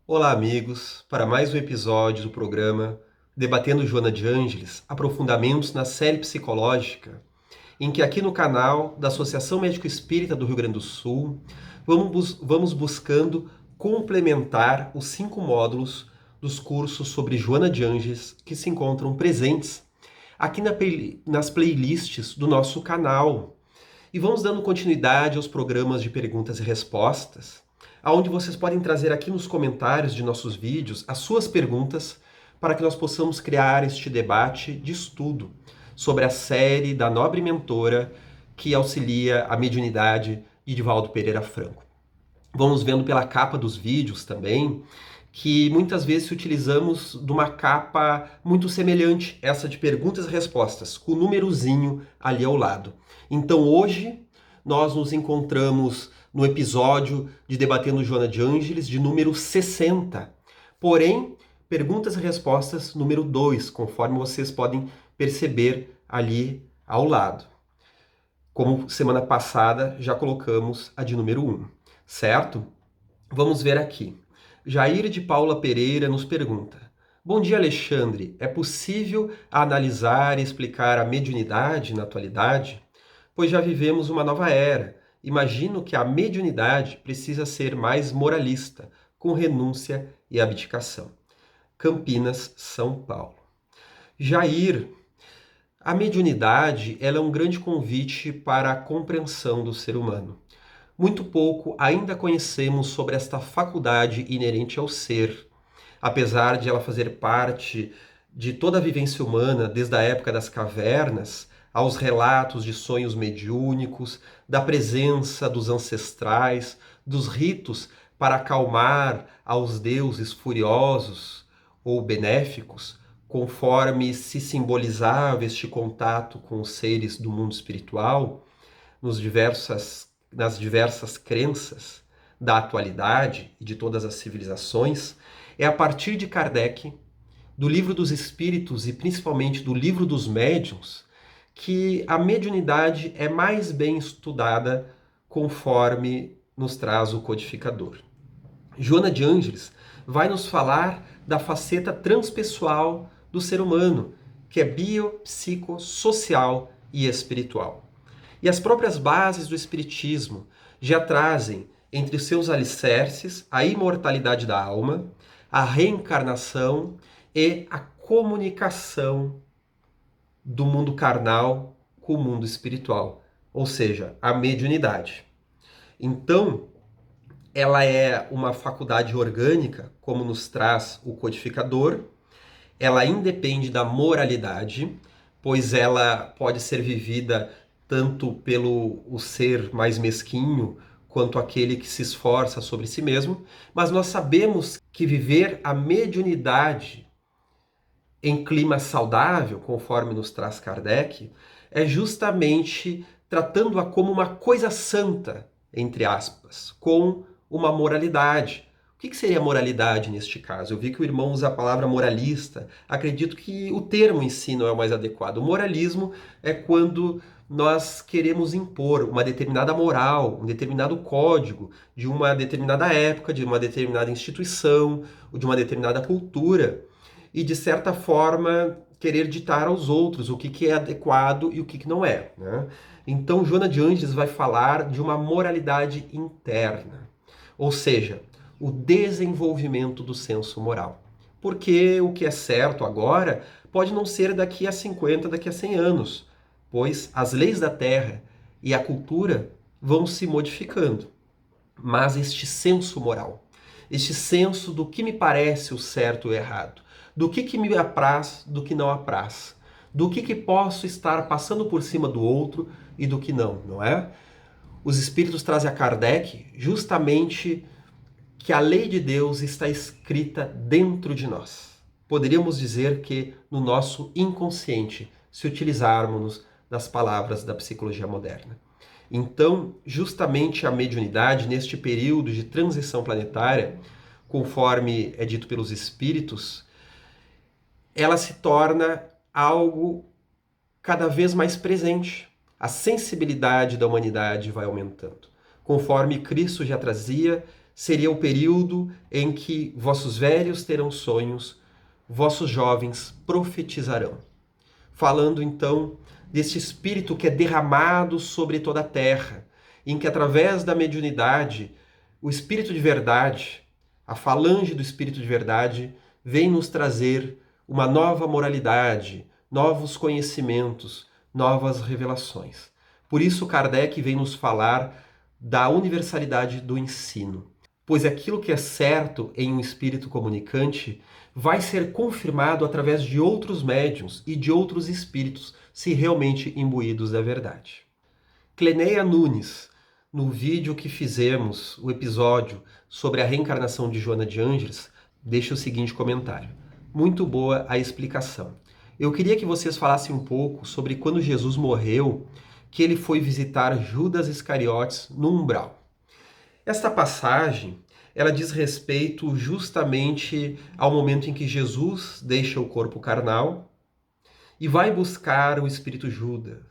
Olá, amigos, para mais um episódio do programa Debatendo Joana de Ângeles, aprofundamentos na série psicológica, em que aqui no canal da Associação Médico Espírita do Rio Grande do Sul, vamos buscando complementar os 5 módulos dos cursos sobre Joana de Ângeles que se encontram presentes aqui nas playlists do nosso canal. E vamos dando continuidade aos programas de perguntas e respostas, onde vocês podem trazer aqui nos comentários de nossos vídeos as suas perguntas para que nós possamos criar este debate de estudo sobre a série da nobre mentora que auxilia a mediunidade de Divaldo Pereira Franco. Vamos vendo pela capa dos vídeos também que muitas vezes utilizamos de uma capa muito semelhante, essa de perguntas e respostas, com o númerozinho ali ao lado. Então hoje nós nos encontramos no episódio de Debatendo Joana de Ângeles, de número 60. Porém, perguntas e respostas número 2, conforme vocês podem perceber ali ao lado. Como semana passada já colocamos a de número 1, certo? Vamos ver aqui. Jair de Paula Pereira nos pergunta: Bom dia, Alexandre. É possível analisar e explicar a mediunidade na atualidade? Pois já vivemos uma nova era. Imagino que a mediunidade precisa ser mais moralista, com renúncia e abdicação. Campinas, São Paulo. Jair, a mediunidade ela é um grande convite para a compreensão do ser humano. Muito pouco ainda conhecemos sobre esta faculdade inerente ao ser, apesar de ela fazer parte de toda a vivência humana, desde a época das cavernas, aos relatos de sonhos mediúnicos, da presença dos ancestrais, dos ritos para acalmar aos deuses furiosos ou benéficos, conforme se simbolizava este contato com os seres do mundo espiritual, nas diversas crenças da atualidade e de todas as civilizações, é a partir de Kardec, do Livro dos Espíritos e principalmente do Livro dos Médiuns, que a mediunidade é mais bem estudada conforme nos traz o codificador. Joana de Ângeles vai nos falar da faceta transpessoal do ser humano, que é biopsicossocial e espiritual. E as próprias bases do Espiritismo já trazem entre seus alicerces a imortalidade da alma, a reencarnação e a comunicação do mundo carnal com o mundo espiritual, ou seja, a mediunidade. Então, ela é uma faculdade orgânica, como nos traz o codificador, ela independe da moralidade, pois ela pode ser vivida tanto pelo o ser mais mesquinho, quanto aquele que se esforça sobre si mesmo, mas nós sabemos que viver a mediunidade em clima saudável, conforme nos traz Kardec, é justamente tratando-a como uma coisa santa, entre aspas, com uma moralidade. O que seria moralidade neste caso? Eu vi que o irmão usa a palavra moralista. Acredito que o termo em si não é o mais adequado. O moralismo é quando nós queremos impor uma determinada moral, um determinado código de uma determinada época, de uma determinada instituição, ou de uma determinada cultura, e de certa forma querer ditar aos outros o que é adequado e o que não é, né? Então Joana de Ângeles vai falar de uma moralidade interna, ou seja, o desenvolvimento do senso moral. Porque o que é certo agora pode não ser daqui a 50, daqui a 100 anos, pois as leis da Terra e a cultura vão se modificando. Mas este senso moral, este senso do que me parece o certo e o errado, do que me apraz, do que não apraz, do que posso estar passando por cima do outro e do que não, não é? Os espíritos trazem a Kardec justamente que a lei de Deus está escrita dentro de nós. Poderíamos dizer que no nosso inconsciente, se utilizarmos das palavras da psicologia moderna. Então, justamente a mediunidade, neste período de transição planetária, conforme é dito pelos espíritos, ela se torna algo cada vez mais presente. A sensibilidade da humanidade vai aumentando. Conforme Cristo já trazia, seria o período em que vossos velhos terão sonhos, vossos jovens profetizarão. Falando então desse espírito que é derramado sobre toda a terra, em que através da mediunidade, o espírito de verdade, a falange do espírito de verdade, vem nos trazer uma nova moralidade, novos conhecimentos, novas revelações. Por isso Kardec vem nos falar da universalidade do ensino, pois aquilo que é certo em um espírito comunicante vai ser confirmado através de outros médiuns e de outros espíritos, se realmente imbuídos da verdade. Cleneia Nunes, no vídeo que fizemos, o episódio sobre a reencarnação de Joana de Ângeles, deixa o seguinte comentário. Muito boa a explicação. Eu queria que vocês falassem um pouco sobre quando Jesus morreu, que ele foi visitar Judas Iscariotes no umbral. Esta passagem, ela diz respeito justamente ao momento em que Jesus deixa o corpo carnal e vai buscar o espírito Judas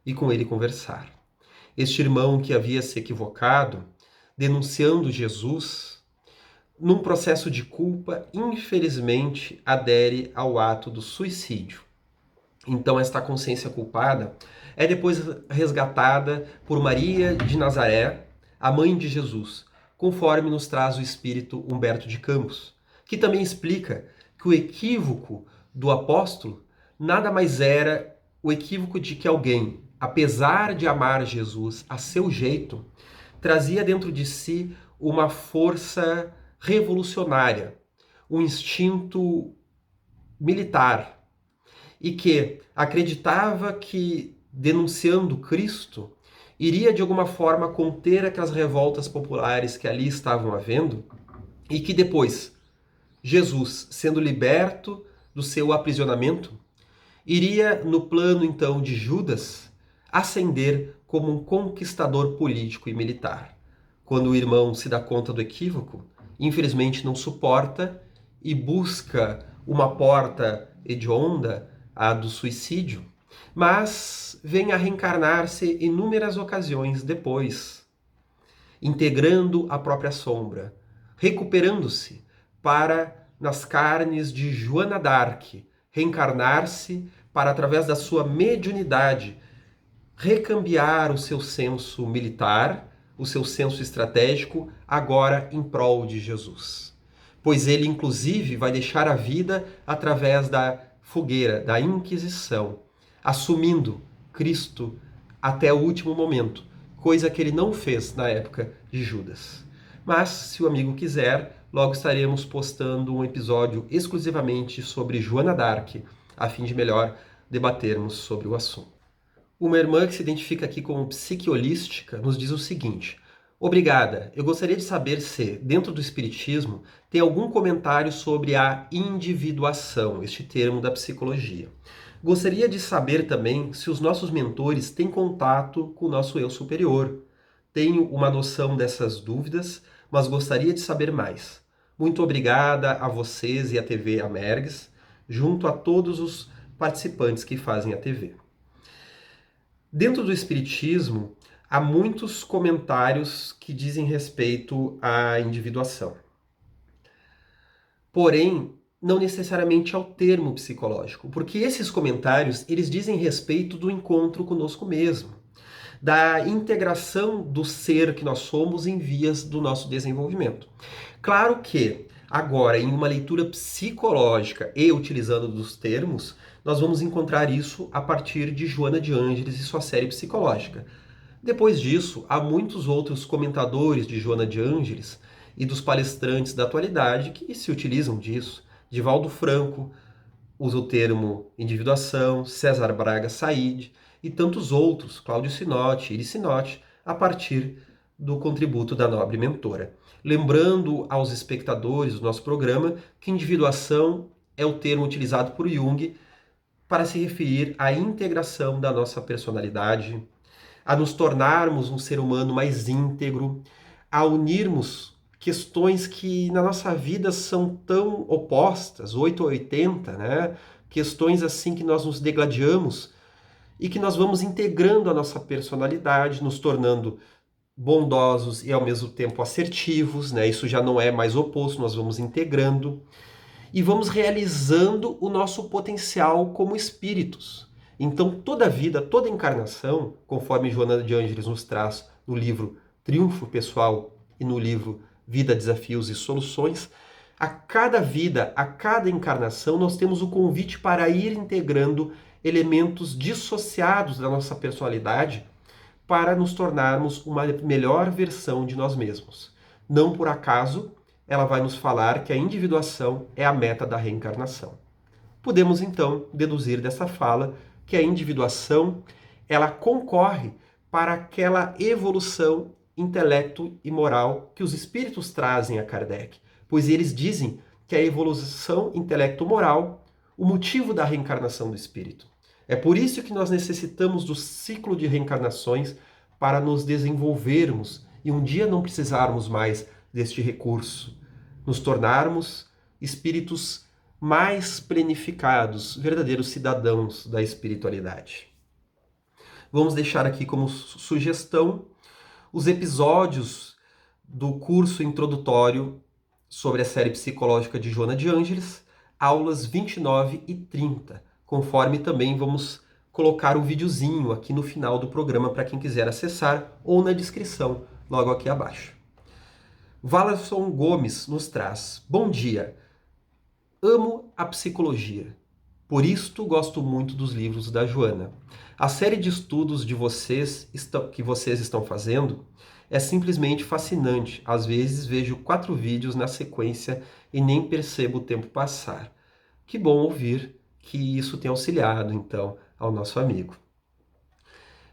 e com ele conversar. Este irmão que havia se equivocado, denunciando Jesus, num processo de culpa, infelizmente adere ao ato do suicídio. Então esta consciência culpada é depois resgatada por Maria de Nazaré, a mãe de Jesus, conforme nos traz o espírito Humberto de Campos, que também explica que o equívoco do apóstolo nada mais era o equívoco de que alguém, apesar de amar Jesus a seu jeito, trazia dentro de si uma força revolucionária, um instinto militar, e que acreditava que, denunciando Cristo, iria de alguma forma conter aquelas revoltas populares que ali estavam havendo, e que depois, Jesus, sendo liberto do seu aprisionamento, iria, no plano então de Judas, ascender como um conquistador político e militar. Quando o irmão se dá conta do equívoco, infelizmente não suporta e busca uma porta hedionda, a do suicídio, mas vem a reencarnar-se inúmeras ocasiões depois, integrando a própria sombra, recuperando-se para, nas carnes de Joana d'Arc, reencarnar-se para, através da sua mediunidade, recambiar o seu senso militar, o seu senso estratégico, agora em prol de Jesus. Pois ele, inclusive, vai deixar a vida através da fogueira, da Inquisição, assumindo Cristo até o último momento, coisa que ele não fez na época de Judas. Mas, se o amigo quiser, logo estaremos postando um episódio exclusivamente sobre Joana d'Arc, a fim de melhor debatermos sobre o assunto. Uma irmã que se identifica aqui como psiquiolística nos diz o seguinte: obrigada, eu gostaria de saber se, dentro do Espiritismo, tem algum comentário sobre a individuação, este termo da psicologia. Gostaria de saber também se os nossos mentores têm contato com o nosso eu superior. Tenho uma noção dessas dúvidas, mas gostaria de saber mais. Muito obrigada a vocês e à TV Amergs, junto a todos os participantes que fazem a TV. Dentro do Espiritismo, há muitos comentários que dizem respeito à individuação. Porém, não necessariamente ao termo psicológico, porque esses comentários, eles dizem respeito do encontro conosco mesmo, da integração do ser que nós somos em vias do nosso desenvolvimento. Claro que, agora, em uma leitura psicológica e utilizando dos termos, nós vamos encontrar isso a partir de Joana de Ângeles e sua série psicológica. Depois disso, há muitos outros comentadores de Joana de Ângeles e dos palestrantes da atualidade que se utilizam disso. Divaldo Franco usa o termo individuação, César Braga Said e tantos outros, Cláudio Sinotti, Iris Sinotti, a partir do contributo da nobre mentora. Lembrando aos espectadores do nosso programa que individuação é o termo utilizado por Jung para se referir à integração da nossa personalidade, a nos tornarmos um ser humano mais íntegro, a unirmos questões que na nossa vida são tão opostas, 8 ou 80, né? Questões assim que nós nos degladiamos e que nós vamos integrando a nossa personalidade, nos tornando bondosos e ao mesmo tempo assertivos, né? Isso já não é mais oposto, nós vamos integrando e vamos realizando o nosso potencial como espíritos. Então, toda vida, toda encarnação, conforme Joana de Ângeles nos traz no livro Triunfo Pessoal e no livro Vida, Desafios e Soluções, a cada vida, a cada encarnação, nós temos o convite para ir integrando elementos dissociados da nossa personalidade para nos tornarmos uma melhor versão de nós mesmos. Não por acaso, ela vai nos falar que a individuação é a meta da reencarnação. Podemos então deduzir dessa fala que a individuação ela concorre para aquela evolução intelecto e moral que os espíritos trazem a Kardec, pois eles dizem que a evolução intelecto-moral o motivo da reencarnação do espírito. É por isso que nós necessitamos do ciclo de reencarnações para nos desenvolvermos e um dia não precisarmos mais deste recurso, nos tornarmos espíritos mais planificados, verdadeiros cidadãos da espiritualidade. Vamos deixar aqui como sugestão os episódios do curso introdutório sobre a série psicológica de Joana de Ângeles, aulas 29 e 30, conforme também vamos colocar o videozinho aqui no final do programa para quem quiser acessar ou na descrição, logo aqui abaixo. Walerson Gomes nos traz: bom dia, amo a psicologia, por isto gosto muito dos livros da Joana. A série de estudos que vocês estão fazendo é simplesmente fascinante. Às vezes vejo 4 vídeos na sequência e nem percebo o tempo passar. Que bom ouvir que isso tem auxiliado, então, ao nosso amigo.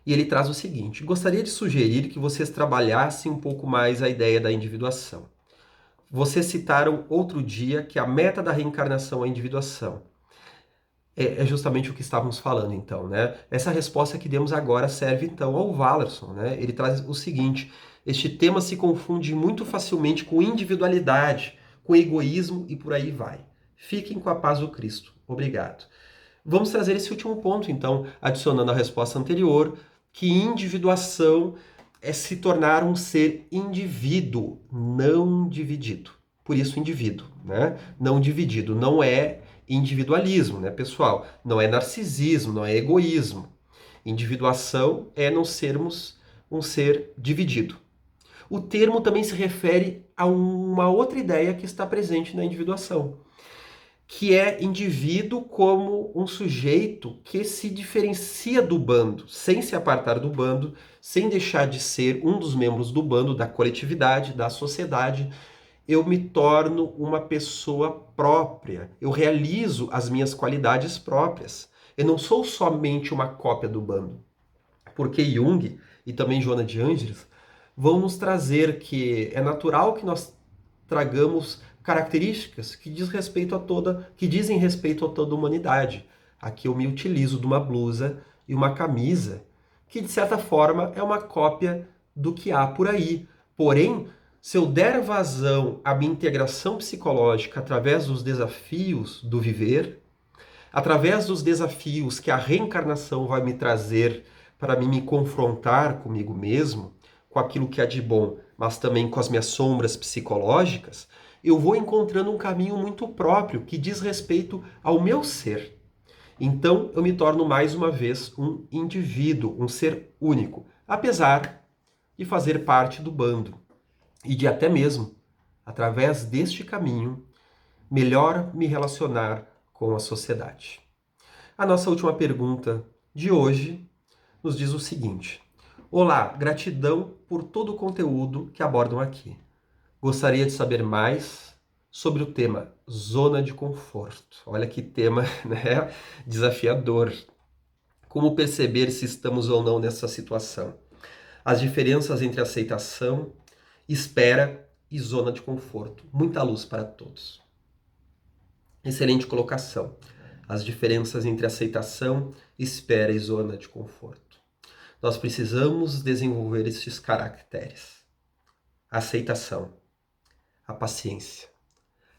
E ele traz o seguinte: gostaria de sugerir que vocês trabalhassem um pouco mais a ideia da individuação. Vocês citaram outro dia que a meta da reencarnação é a individuação. É justamente o que estávamos falando, então, né? Essa resposta que demos agora serve, então, ao Walerson, né? Ele traz o seguinte: este tema se confunde muito facilmente com individualidade, com egoísmo e por aí vai. Fiquem com a paz do Cristo. Obrigado. Vamos trazer esse último ponto, então, adicionando a resposta anterior, que individuação é se tornar um ser indivíduo, não dividido. Por isso, indivíduo, né? Não dividido. Não é individualismo, né, pessoal? Não é narcisismo, não é egoísmo. Individuação é não sermos um ser dividido. O termo também se refere a uma outra ideia que está presente na individuação, que é indivíduo como um sujeito que se diferencia do bando, sem se apartar do bando, sem deixar de ser um dos membros do bando, da coletividade, da sociedade. Eu me torno uma pessoa própria, eu realizo as minhas qualidades próprias. Eu não sou somente uma cópia do bando. Porque Jung e também Joana de Ângeles vão nos trazer que é natural que nós tragamos características que dizem respeito a toda a humanidade. Aqui eu me utilizo de uma blusa e uma camisa que, de certa forma, é uma cópia do que há por aí. Porém, se eu der vazão à minha integração psicológica através dos desafios do viver, através dos desafios que a reencarnação vai me trazer para mim me confrontar comigo mesmo, com aquilo que é de bom, mas também com as minhas sombras psicológicas, eu vou encontrando um caminho muito próprio que diz respeito ao meu ser. Então, eu me torno mais uma vez um indivíduo, um ser único, apesar de fazer parte do bando e de até mesmo, através deste caminho, melhor me relacionar com a sociedade. A nossa última pergunta de hoje nos diz o seguinte: olá, gratidão por todo o conteúdo que abordam aqui. Gostaria de saber mais sobre o tema zona de conforto. Olha que tema, né? Desafiador. Como perceber se estamos ou não nessa situação? As diferenças entre aceitação, espera e zona de conforto. Muita luz para todos. Excelente colocação. As diferenças entre aceitação, espera e zona de conforto. Nós precisamos desenvolver estes caracteres. A aceitação, a paciência,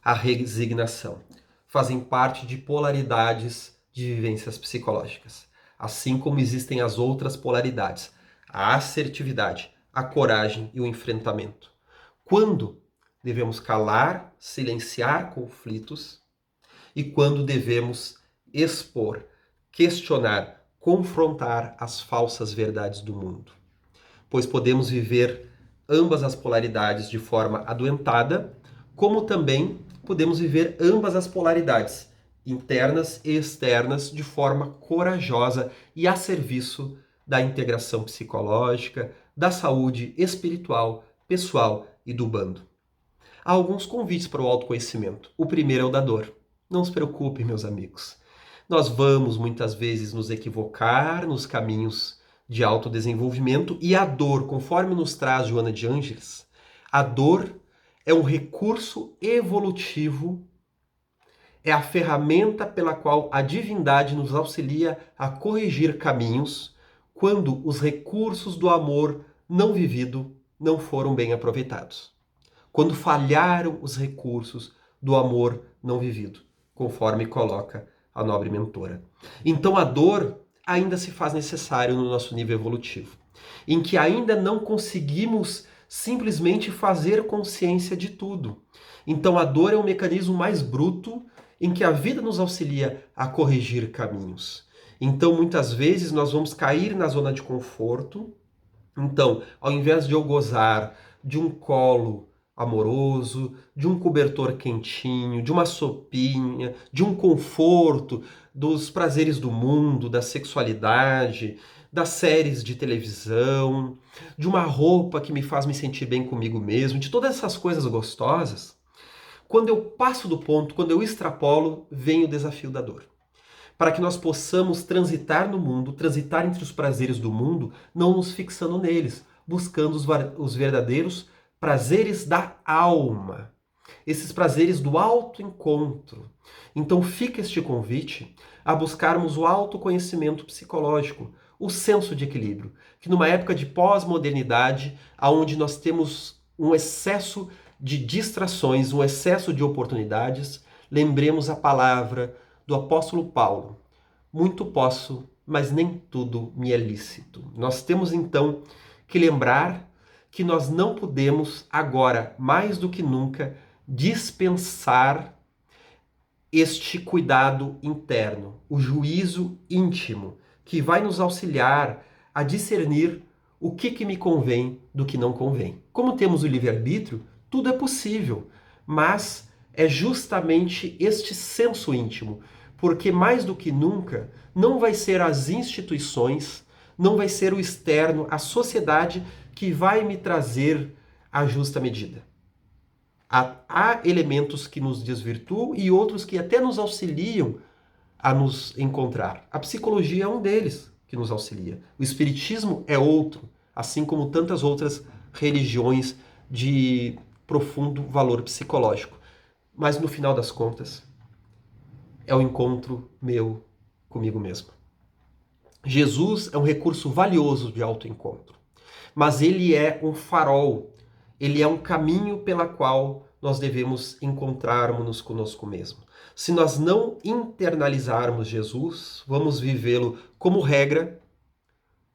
a resignação fazem parte de polaridades de vivências psicológicas. Assim como existem as outras polaridades, a assertividade, a coragem e o enfrentamento? Quando devemos calar, silenciar conflitos e quando devemos expor, questionar, confrontar as falsas verdades do mundo? Pois podemos viver ambas as polaridades de forma adoentada, como também podemos viver ambas as polaridades, internas e externas, de forma corajosa e a serviço da integração psicológica, da saúde espiritual, pessoal e do bando. Há alguns convites para o autoconhecimento. O primeiro é o da dor. Não se preocupem, meus amigos. Nós vamos muitas vezes nos equivocar nos caminhos de autodesenvolvimento e a dor, conforme nos traz Joana de Ângeles, a dor é um recurso evolutivo, é a ferramenta pela qual a divindade nos auxilia a corrigir caminhos quando os recursos do amor não vivido não foram bem aproveitados. Quando falharam os recursos do amor não vivido, conforme coloca a nobre mentora. Então a dor ainda se faz necessário no nosso nível evolutivo, em que ainda não conseguimos simplesmente fazer consciência de tudo. Então a dor é um mecanismo mais bruto em que a vida nos auxilia a corrigir caminhos. Então muitas vezes nós vamos cair na zona de conforto. Então, ao invés de eu gozar de um colo amoroso, de um cobertor quentinho, de uma sopinha, de um conforto, dos prazeres do mundo, da sexualidade, das séries de televisão, de uma roupa que me faz me sentir bem comigo mesmo, de todas essas coisas gostosas, quando eu passo do ponto, quando eu extrapolo, vem o desafio da dor. Para que nós possamos transitar no mundo, transitar entre os prazeres do mundo, não nos fixando neles, buscando os verdadeiros prazeres da alma, esses prazeres do autoencontro. Então fica este convite a buscarmos o autoconhecimento psicológico, o senso de equilíbrio, que numa época de pós-modernidade, onde nós temos um excesso de distrações, um excesso de oportunidades, lembremos a palavra do apóstolo Paulo: muito posso, mas nem tudo me é lícito. Nós temos então que lembrar que nós não podemos agora, mais do que nunca, dispensar este cuidado interno, o juízo íntimo, que vai nos auxiliar a discernir o que me convém do que não convém. Como temos o livre-arbítrio, tudo é possível, mas é justamente este senso íntimo, porque mais do que nunca não vai ser as instituições, não vai ser o externo, a sociedade que vai me trazer a justa medida. Há elementos que nos desvirtuam e outros que até nos auxiliam a nos encontrar. A psicologia é um deles que nos auxilia. O espiritismo é outro, assim como tantas outras religiões de profundo valor psicológico. Mas no final das contas, é o encontro meu comigo mesmo. Jesus é um recurso valioso de autoencontro, mas ele é um farol, ele é um caminho pela qual nós devemos encontrarmos-nos conosco mesmo. Se nós não internalizarmos Jesus, vamos vivê-lo como regra,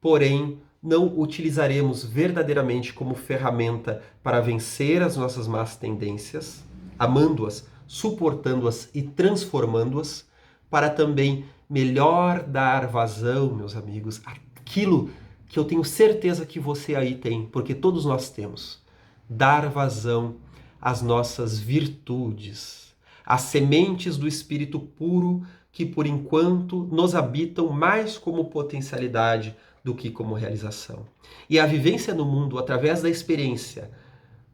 porém não utilizaremos verdadeiramente como ferramenta para vencer as nossas más tendências, amando-as, suportando-as e transformando-as, para também melhor dar vazão, meus amigos, aquilo que eu tenho certeza que você aí tem, porque todos nós temos. Dar vazão às nossas virtudes, às sementes do Espírito puro que, por enquanto, nos habitam mais como potencialidade do que como realização. E a vivência no mundo através da experiência,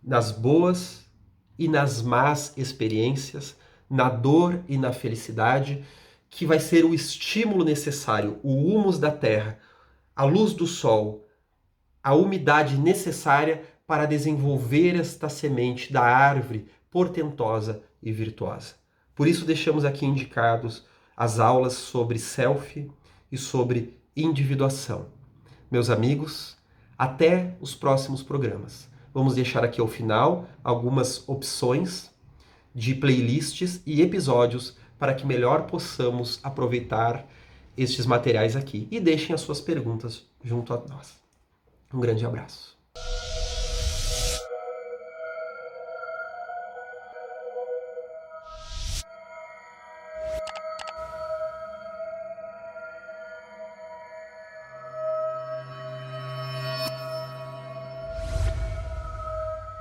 nas boas e nas más experiências, na dor e na felicidade, que vai ser o estímulo necessário, o humus da terra, a luz do sol, a umidade necessária para desenvolver esta semente da árvore portentosa e virtuosa. Por isso deixamos aqui indicados as aulas sobre self e sobre individuação. Meus amigos, até os próximos programas. Vamos deixar aqui ao final algumas opções de playlists e episódios para que melhor possamos aproveitar estes materiais aqui. E deixem as suas perguntas junto a nós. Um grande abraço.